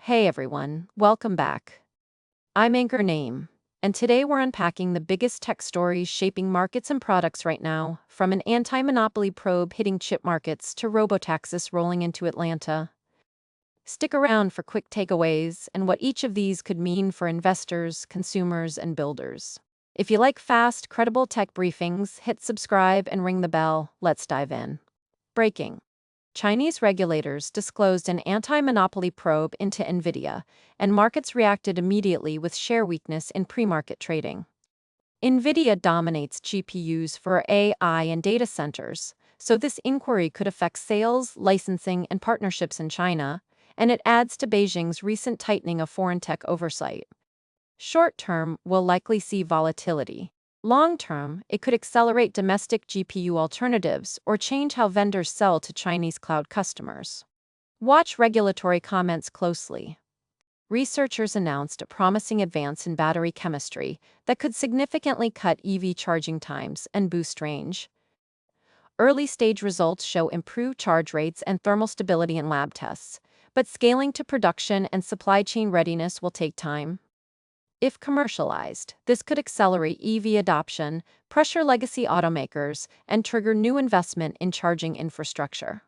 Hey everyone, welcome back. I'm Anchor Name, and today we're unpacking the biggest tech stories shaping markets and products right now, from an anti-monopoly probe hitting chip markets to Robotaxis rolling into Atlanta. Stick around for quick takeaways and what each of these could mean for investors, consumers, and builders. If you like fast, credible tech briefings, hit subscribe and ring the bell. Let's dive in. Breaking. Chinese regulators disclosed an anti-monopoly probe into Nvidia, and markets reacted immediately with share weakness in pre-market trading. Nvidia dominates GPUs for AI and data centers, so this inquiry could affect sales, licensing, and partnerships in China, and it adds to Beijing's recent tightening of foreign tech oversight. Short term, we'll likely see volatility. Long term, it could accelerate domestic GPU alternatives or change how vendors sell to Chinese cloud customers. Watch regulatory comments closely. Researchers announced a promising advance in battery chemistry that could significantly cut EV charging times and boost range. Early stage results show improved charge rates and thermal stability in lab tests, but scaling to production and supply chain readiness will take time. If commercialized, this could accelerate EV adoption, pressure legacy automakers, and trigger new investment in charging infrastructure.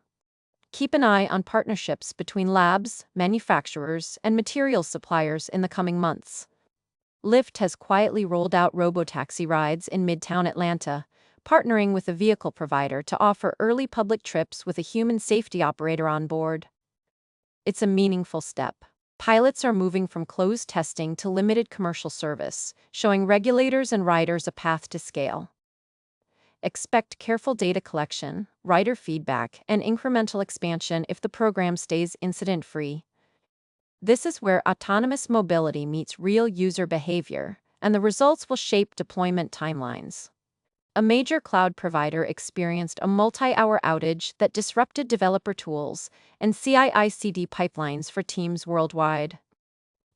Keep an eye on partnerships between labs, manufacturers, and materials suppliers in the coming months. Lyft has quietly rolled out robotaxi rides in Midtown Atlanta, partnering with a vehicle provider to offer early public trips with a human safety operator on board. It's a meaningful step. Pilots are moving from closed testing to limited commercial service, showing regulators and riders a path to scale. Expect careful data collection, rider feedback, and incremental expansion if the program stays incident-free. This is where autonomous mobility meets real user behavior, and the results will shape deployment timelines. A major cloud provider experienced a multi-hour outage that disrupted developer tools and CI/CD pipelines for teams worldwide.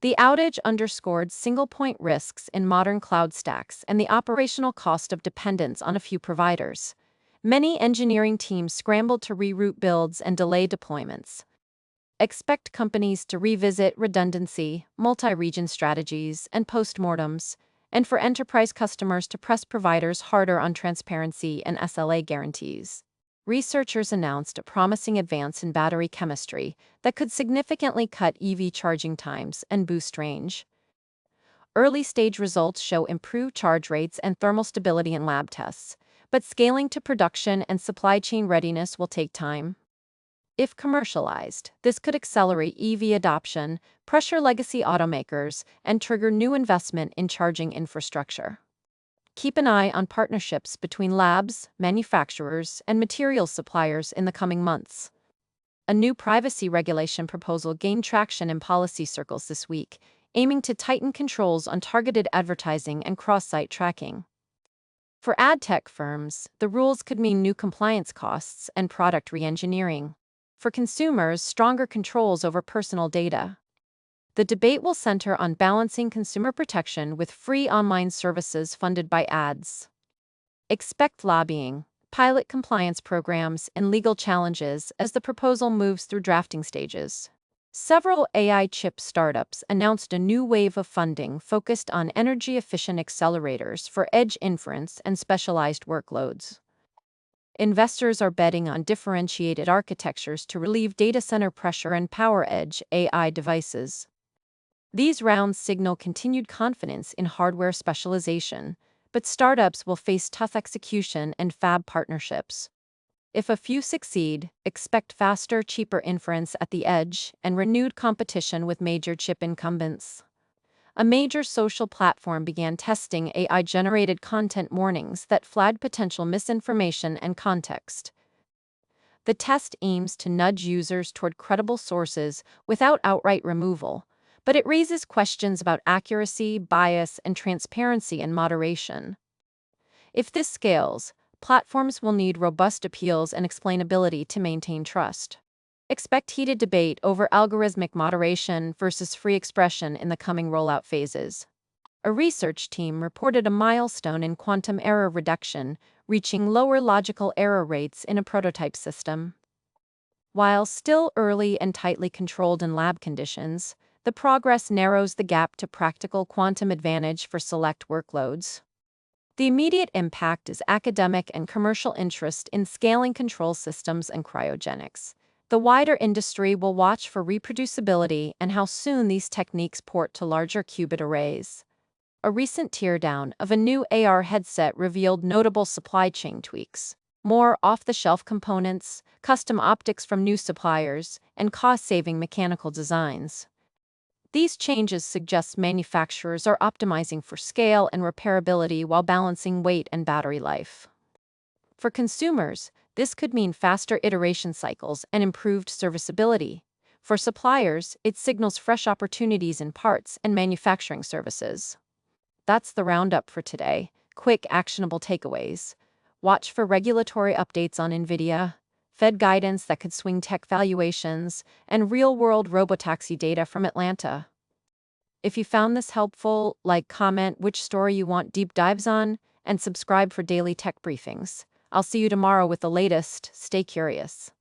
The outage underscored single-point risks in modern cloud stacks and the operational cost of dependence on a few providers. Many engineering teams scrambled to reroute builds and delay deployments. Expect companies to revisit redundancy, multi-region strategies, and postmortems, and for enterprise customers to press providers harder on transparency and SLA guarantees. Researchers announced a promising advance in battery chemistry that could significantly cut EV charging times and boost range. Early stage results show improved charge rates and thermal stability in lab tests, but scaling to production and supply chain readiness will take time. If commercialized, this could accelerate EV adoption, pressure legacy automakers, and trigger new investment in charging infrastructure. Keep an eye on partnerships between labs, manufacturers, and materials suppliers in the coming months. A new privacy regulation proposal gained traction in policy circles this week, aiming to tighten controls on targeted advertising and cross-site tracking. For adtech firms, the rules could mean new compliance costs and product re-engineering. For consumers, stronger controls over personal data. The debate will center on balancing consumer protection with free online services funded by ads. Expect lobbying, pilot compliance programs, and legal challenges as the proposal moves through drafting stages. Several AI chip startups announced a new wave of funding focused on energy-efficient accelerators for edge inference and specialized workloads. Investors are betting on differentiated architectures to relieve data center pressure and power edge AI devices. These rounds signal continued confidence in hardware specialization, but startups will face tough execution and fab partnerships. If a few succeed, expect faster, cheaper inference at the edge and renewed competition with major chip incumbents. A major social platform began testing AI-generated content warnings that flagged potential misinformation and context. The test aims to nudge users toward credible sources without outright removal, but it raises questions about accuracy, bias, and transparency and moderation. If this scales, platforms will need robust appeals and explainability to maintain trust. Expect heated debate over algorithmic moderation versus free expression in the coming rollout phases. A research team reported a milestone in quantum error reduction, reaching lower logical error rates in a prototype system. While still early and tightly controlled in lab conditions, the progress narrows the gap to practical quantum advantage for select workloads. The immediate impact is academic and commercial interest in scaling control systems and cryogenics. The wider industry will watch for reproducibility and how soon these techniques port to larger qubit arrays. A recent teardown of a new AR headset revealed notable supply chain tweaks. More off-the-shelf components, custom optics from new suppliers, and cost-saving mechanical designs. These changes suggest manufacturers are optimizing for scale and repairability while balancing weight and battery life. For consumers, this could mean faster iteration cycles and improved serviceability. For suppliers, it signals fresh opportunities in parts and manufacturing services. That's the roundup for today. Quick, actionable takeaways. Watch for regulatory updates on Nvidia, Fed guidance that could swing tech valuations, and real-world robotaxi data from Atlanta. If you found this helpful, comment which story you want deep dives on, and subscribe for daily tech briefings. I'll see you tomorrow with the latest. Stay curious.